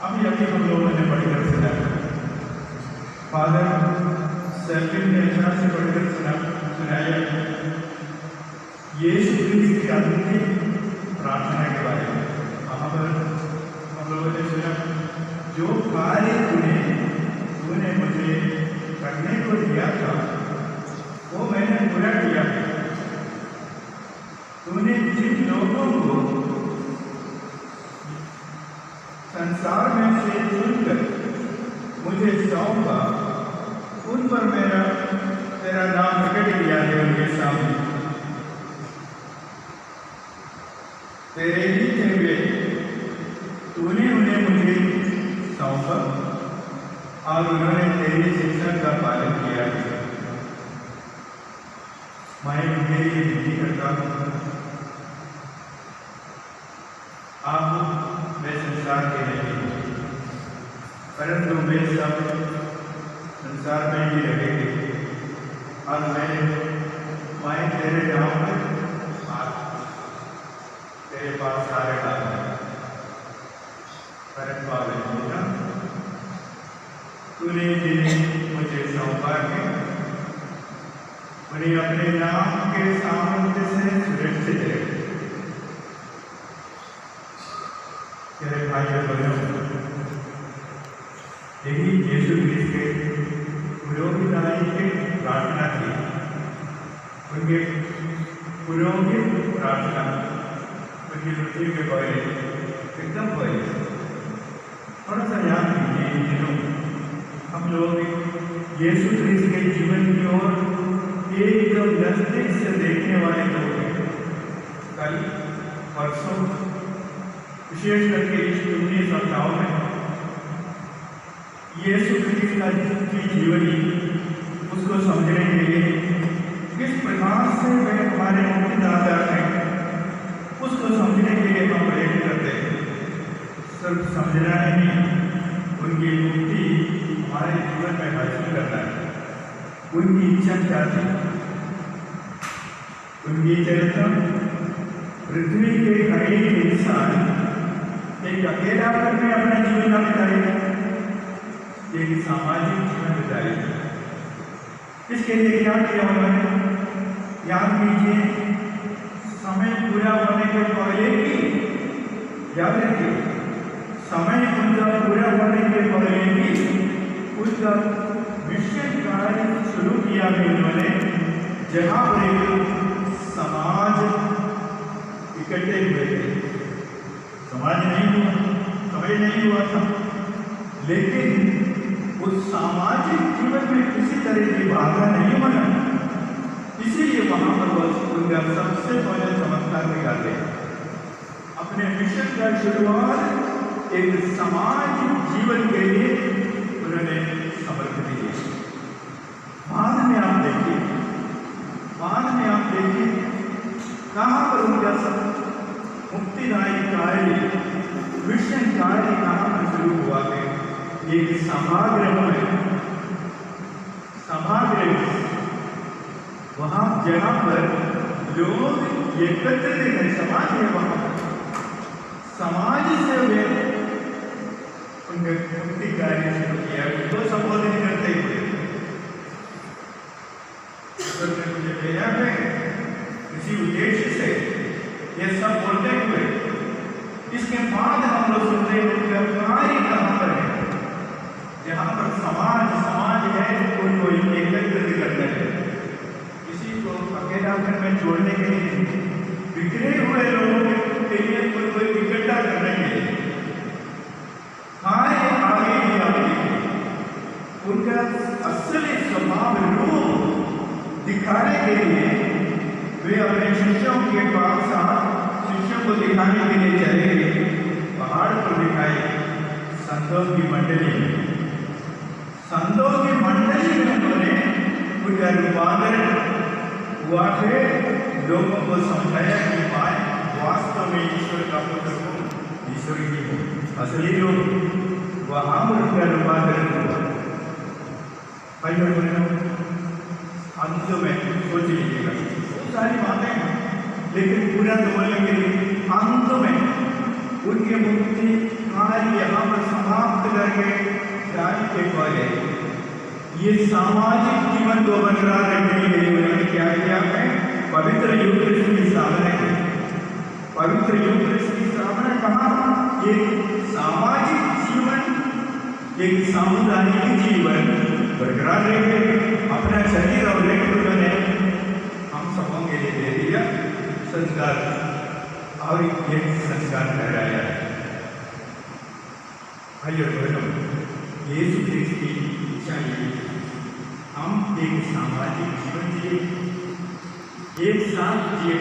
अभी अभी हम लोगों ने पढ़कर सुना, फादर सेल्विन ने अच्छा से पढ़कर सुनाया यीशु क्रिस्ट की अंतिम प्रार्थना के बारे में। वहाँ पर हम लोगों ने सुना, जो कार्य तूने मुझे करने को दिया था वो मैंने पूरा किया। तूने जिन लोगों को संसार में से चुनकर मुझे सौंपा, उन पर तेरा नाम प्रकट किया है उनके सामने। तेरे ही थे वे, तूने उन्हें मुझे सौंपा और उन्होंने तेरी शिक्षा का पालन किया। मैं उनके लिए विनती करता हूँ, आप वे संसार के नहीं, परंतु वे सब संसार में ही रहेंगे और मैं तेरे नाम पर तेरे पास आ रहा हूँ। परम पावन होना, तूने जिन्हें मुझे सौंपा है उन्हें अपने नाम के सामर्थ्य से सुरक्षित है। तेरे भाई और बहनों, यही यीशु क्रिस्ट के पुरोहिताई की प्रार्थना थी। उनके पुरोहित प्रार्थना उनकी मृत्यु के पहले एकदम पहले थोड़ा सा याद कीजिए। इन दिनों हम लोग यीशु क्रिस्ट के जीवन की ओर एकदम नजदीक से देखने वाले लोग हैं। कल परसों विशेष करके इस 19 सप्ताहों में यीशु क्रिस्ट की जीवनी उसको समझने के लिए किस प्रकार से वे हमारे मुक्तिदाता हैं उसको समझने के लिए हम प्रयत्न करते हैं। सिर्फ समझना नहीं, उनकी मुक्ति हमारे जीवन में हासिल करना है। उनकी इच्छा क्या थी? उनकी चरित्र पृथ्वी के हर एक इंसान एक अकेला में अपना जीवन न बिताएगा, एक सामाजिक जीवन बिताएगा। इसके लिए क्या किया उन्होंने? याद कीजिए, समय पूरा होने के पहले ही, याद रखिए, समय उनका पूरा होने के पहले ही उनका मिशन कार्य शुरू किया है उन्होंने, जहाँ पर एक समाज इकट्ठे हुए थे। समाज नहीं हुआ, समय नहीं हुआ था, लेकिन उस सामाजिक जीवन में किसी तरह की बाधा नहीं बना। इसीलिए वहां पर वह उनका सबसे पहले चमत्कार निकाले। अपने मिशन का शुरुआत एक सामाजिक जीवन के लिए उन्होंने समर्पित किया। बाद में आप देखिए कहाँ पर उनका मुक्तिदायी कार्य, मिशन कार्य कहाँ पर शुरू हुआ है? एक सभागृह में, वहां जहां पर लोग एकत्रित हैं, समाज है, वहां समाज से वे उनके मुक्ति कार्य शुरू किया। तो संबोधित करते हुए मुझे भेजा है इसी उद्देश्य से ये सब बोलते हुए। इसके बाद हम लोग सुनते हैं उनका कार्य कहाँ पर है? जहाँ पर समाज है उनको एकत्रित करते हैं, किसी को अकेला घर में छोड़ने के लिए, बिखरे हुए लोगों के लिए उनको इकट्ठा करने के लिए आगे उनका असली स्वभाव रूप दिखाने के लिए वे अपने शिष्यों के पास शिष्यों को दिखाने के लिए चले गए। पहाड़ पर दिखाए संतों की मंडली में उन्होंने उनका रूपांतरण हुआ है। लोगों को समझाया कि मैं वास्तव में ईश्वर का पुत्र हूँ, ईश्वर की हूँ, असली लोग वहाँ उनका रूपांतरण हुआ। भाई और बहनों, अंत में सोच लीजिएगा, बहुत सारी बातें हैं, लेकिन पूरा तो बोलने के लिए अंत में उनके मुक्ति कार्य हमारी यहाँ पर समाप्त करके जाने के पहले ये सामाजिक जीवन को बरकरार रखने के लिए उन्होंने क्या किया है? पवित्र यूक्रिस्ट की स्थापना की। पवित्र यूक्रिस्ट की स्थापना कहाँ? ये सामाजिक जीवन, एक सामुदायिक जीवन बरकरार रहे। अपना शरीर और रक्त उन्होंने हम सबों के लिए दे दिया, संस्कार और एक संस्कार ठहराया है। भाइयों बहनों, यीशु क्रिस्त की इच्छा ये हम एक सामाजिक जीवन जिए, एक साथ जिए,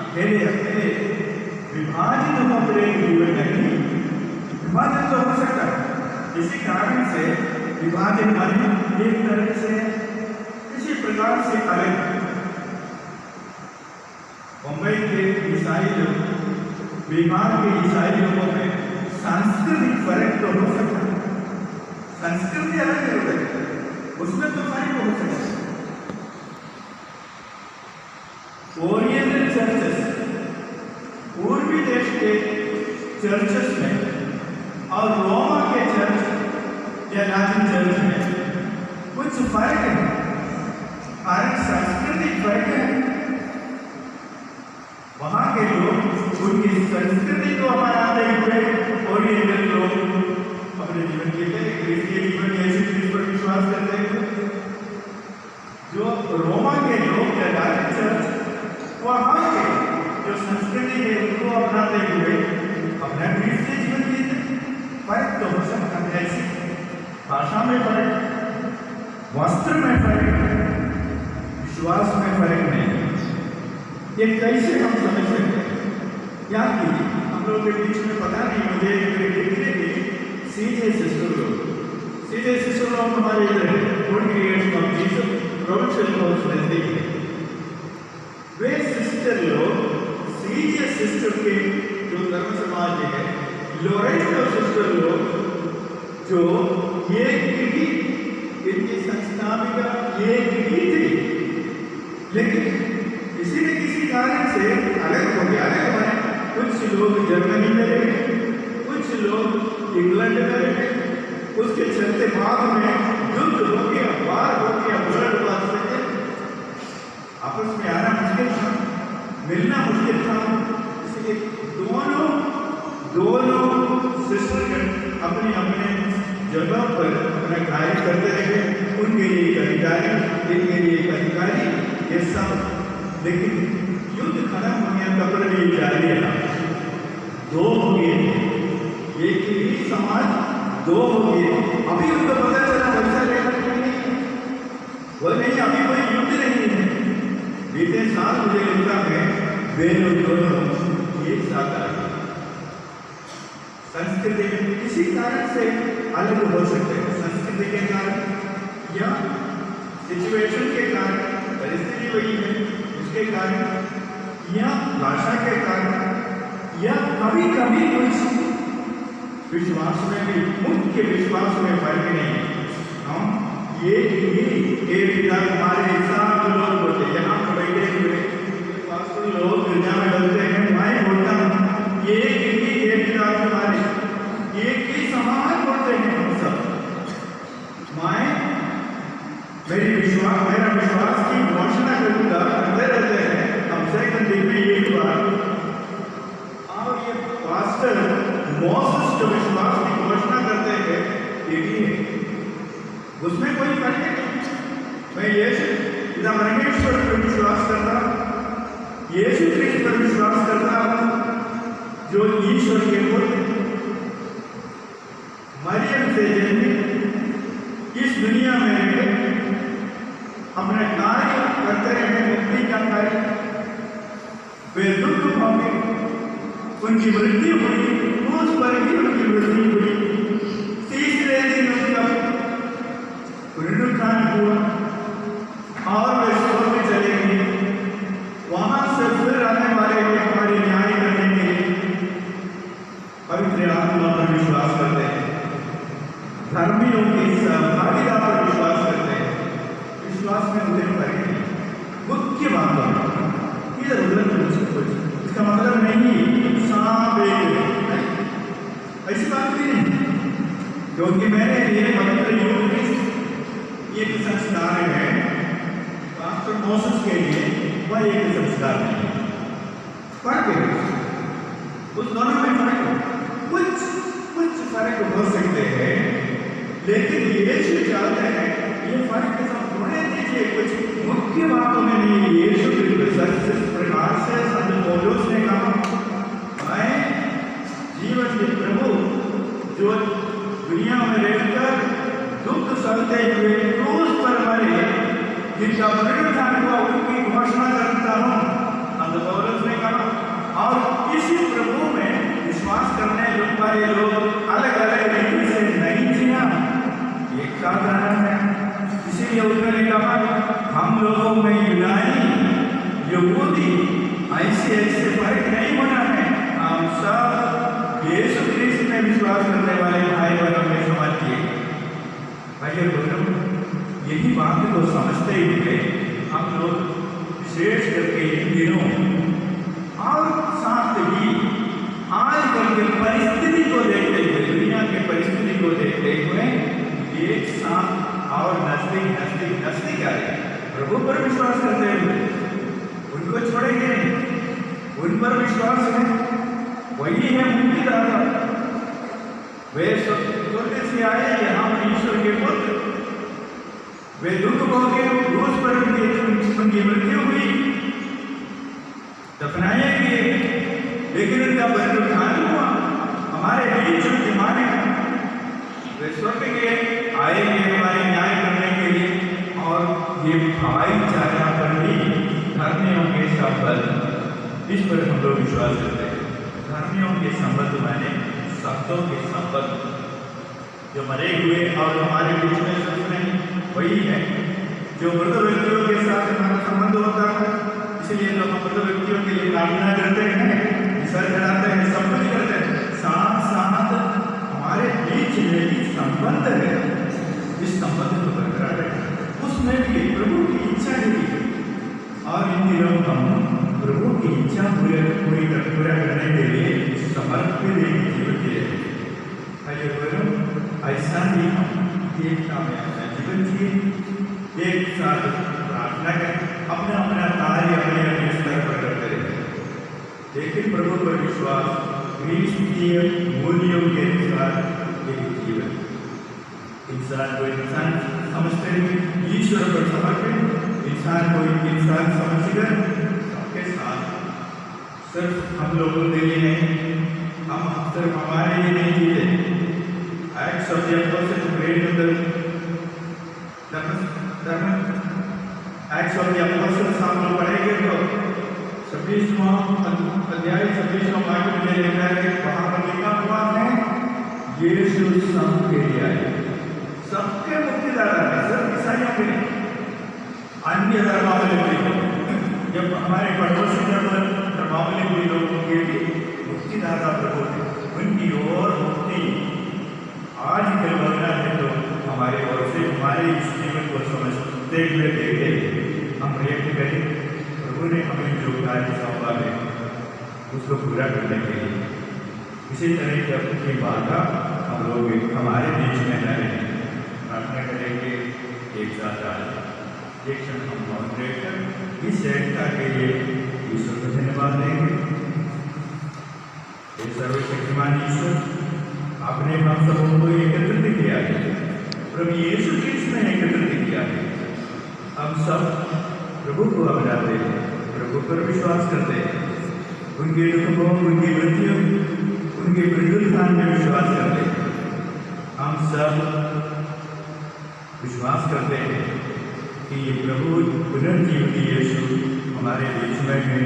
अकेले अकेले विभाजित होकर जीवन नहीं। विभाजित तो हो सकता है, इसी कारण से विभाजित माने एक तरह से किसी प्रकार से अलग। मुंबई के ईसाई लोग, बिहार के ईसाई लोगों में सांस्कृतिक फर्क तो हो सकता है, संस्कृति अलग है, उसमें तो फर्क हो सकता है। ओरिएंटल चर्चेस, पूर्वी देश के चर्चेस में और रोमा के चर्च या लैटिन चर्च में कुछ फर्क है, सांस्कृतिक फर्क है। वहाँ के लोग उनकी संस्कृति को अपनाते हुए ओरिएंटल लोग अपने जीवन के क्रिस्तीय जीवन में यीशु क्रिस्त पर विश्वास करते हैं। जो रोमा के लोग या लैटिन चर्च, वहाँ के जो संस्कृति है उनको अपनाते हुए अपना क्रिस्तीय जीवन जीते। फर्क तो हो सकता है, ऐसी भाषा में फर्क, वस्त्र में फर्क, विश्वास में फर्क नहीं। ये कैसे हम समझ सकते हैं? याद कीजिए, हम लोग के बीच में पता नहीं, मुझे देखने के सीजे सिस्टर लोग हमारे इधर है, good creates of Jesus provincial house नजदीक है। वे सिस्टर लोग सीजे सिस्टर के जो धर्म समाज है, लोरेंटो सिस्टर लोग जो एक ही इनकी संस्थापिका एक ही थी, लेकिन किसी न किसी कारण से अलग हो गया है। कुछ लोग जर्मनी में रहे, कुछ लोग इंग्लैंड में रहे, उसके चलते बाद में युद्ध हो गया, वार हो गया, ब्लड वार से आपस में आना मुश्किल था, मिलना मुश्किल था। इसलिए दोनों सिस्टर अपने अपने जगह पर अपना कार्य करते रहे। उनके लिए एक अधिकारी, इनके लिए एक अधिकारी, ये सब। लेकिन युद्ध खत्म हो गया, तब भी जारी रहा। दो हो गए, एक ही समाज दो हो गए। अभी उनको पता चला वैसा लेकर नहीं, वो नहीं, अभी कोई युद्ध नहीं है। बीते साल मुझे लगता है वे लोग दोनों एक साथ आए। संस्कृति किसी कारण से अलग हो सकते हैं, संस्कृति के कारण या सिचुएशन के कारण, परिस्थिति वही है उसके कारण, या भाषा के कारण, या कभी कभी कुछ विश्वास में भी, मुख्य विश्वास में फर्क नहीं है। हम ये पिता हमारे साथ लोग होते, यहाँ पर बैठे हुए लोग दुनिया में बोलते हैं, मैं बोलता हूँ ये पिता हमारे एक ही समान होते हैं। हम सब मेरा विश्वास की घोषणा करूंगा, करते रहते हैं हम सेकंड दिन में एक बार। और ये पास्टर मोसेस जो विश्वास की घोषणा करते हैं, ये भी है, उसमें कोई फर्क नहीं। मैं यीशु पिता परमेश्वर पर विश्वास करता, यीशु क्रिस्त पर विश्वास करता हूँ जो ईश्वर के पुत्र मरियम से जन्मे, इस दुनिया में रहे, अपने कार्य करते रहे, मुक्ति का कार्य। वे दुख भोगे, उनकी मृत्यु हुई, क्रूस पर भी उनकी मृत्यु हुई। तीसरे दिन उनका पुनरुत्थान हुआ और वे स्वर्ग चले गए। वहां से फिर आने वाले हमारे न्याय करने के लिए पवित्र आत्मा पर विश्वास करते हैं, धर्मियों की सहभागिता पर विश्वास करते हैं। विश्वास में मुझे फर्क नहीं, मुख्य बात है इधर उधर कुछ इसका मतलब नहीं सांप एक ऐसी बात भी नहीं, क्योंकि मेरे लिए पवित्र यूनिस एक संस्कार है, पास्टर मोसेस के लिए वह एक संस्कार नहीं है। फर्क है, उस दोनों में फर्क है। कुछ फर्क हो सकते हैं, लेकिन यीशु चाहते हैं ये फर्क सब होने दीजिए, कुछ मुख्य बातों में नहीं। यीशु इस प्रकार से संत पौलुस ने कहा, मैं जीवन के प्रभु जो दुनिया में रहकर दुख सहते हुए क्रूस पर मरे, जिनका पुनरुत्थान हुआ, उनकी घोषणा करता हूँ, संत पौलुस ने कहा। और इसी प्रभु में विश्वास करने वाले लोग अलग अलग तरीके से नहीं जिया, एक साथ रहना है। इसीलिए उन्होंने कहा, हम लोगों में यूनानी यहूदी ऐसे फर्क नहीं होना है, हम सब यीशु क्रिस्त में विश्वास करने वाले भाई बहनों में समझिए। भाइयों बहनों, यही बात को समझते हुए हम लोग विशेष करके इन दिनों और साथ ही आजकल के परिस्थिति को देखते हुए, दुनिया के परिस्थिति को देखते हुए एक साथ और नजदीक आ रहे, प्रभु पर विश्वास करते हुए उनको छोड़ेंगे नहीं, उन पर विश्वास है, वही है मुक्तिदाता। वे स्वर्ग से आए, हम ईश्वर के पुत्र, वे दुख भोगे, क्रूस पर उनकी मृत्यु हुई, दफनाए गए, लेकिन उनका पुनरुत्थान हुआ, हमारे बीच उनके माने वे स्वर्ग के आएंगे हमारे न्याय करने के लिए। और ये भाईचारा पर भी धर्मियों के संबंध, इस पर हम लोग विश्वास करते हैं। धर्मियों के संबंध माने संतों के संबंध, जो मरे हुए और हमारे बीच में सब नहीं, वही है जो मृत व्यक्तियों के साथ हमारा संबंध होता है। इसलिए लोग मृत व्यक्तियों के लिए प्रार्थना करते हैं, सर चढ़ाते हैं, सब कुछ करते हैं, साथ साथ हमारे बीच में भी संबंध है, इस संबंध को बरकरार है, उसमें भी प्रभु की इच्छा है। और इन दिनों हम प्रभु की इच्छा पूरा करने के लिए समर्पित जीवन जी रहे। ऐसा ही हम एकता में अपना जीवन जिए, एक साथ प्रार्थना करें, अपना कार्य अपने स्तर पर करते रहे, लेकिन प्रभु पर विश्वास, क्रिस्तीय मूल्यों के अनुसार एक जीवन। इंसान को इंसान समझते हुए ईश्वर पर समर्पित, इंसान को इंसान समझकर सबके साथ, सिर्फ हम लोगों के लिए नहीं, हम सिर्फ हमारे लिए नहीं जीते। Acts of the Apostles Acts of the Apostles हम लोग पढ़ेंगे तो 26वां अध्याय 26वां वाक्य में लिखा है कि वहाँ पर लिखा हुआ है, यीशु सबके लिए आए, सबके मुक्तिदाता है, सिर्फ ईसाइयों के नहीं, अन्य धर्मावलंबी लोग, जब हमारे पड़ोसी धर्मावलंबी लोगों के भी मुक्तिदाता प्रभु है, उनकी ओर मुक्ति आज कल बनना है। तो हमारे ओर से हमारे इस जीवन को समझते हुए देखे हम प्रयत्न करें, प्रभु ने हमें जो कार्य सौंपा है उसको पूरा करने के लिए। इसी तरह की अपनी बाधा हम लोग हमारे बीच में न रहें, प्रार्थना करेंगे एक साथ आज एक क्षण हम मौन रहकर इस एकता के लिए ईश्वर को धन्यवाद देंगे। सर्वशक्तिमान ईश्वर, आपने हम सबों को एकत्रित किया है, प्रभु यीशु क्रिस्त ने एकत्रित किया है। हम सब प्रभु को अपनाते हैं, प्रभु पर विश्वास करते हैं, उनके दुखों, उनकी मृत्यु, उनके पुनरुत्थान में विश्वास करते हैं। हम सब विश्वास करते हैं कि ये प्रभु पुनर्जीवित यीशु हमारे बीच में है,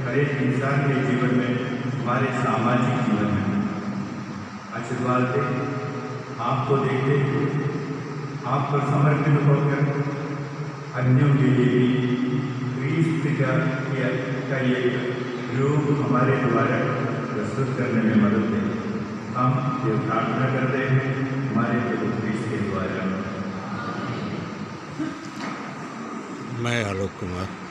हर एक इंसान के जीवन में, हमारे सामाजिक जीवन में आशीर्वाद दे। आपको देखते हुए, आप पर समर्पित होकर अन्यों के लिए भी क्रिस्त का ये रूप हमारे द्वारा प्रस्तुत करने में मदद दें। हम ये प्रार्थना करते हैं हमारे प्रभु क्रिस्त के द्वारा। मैं आलोक कुमार।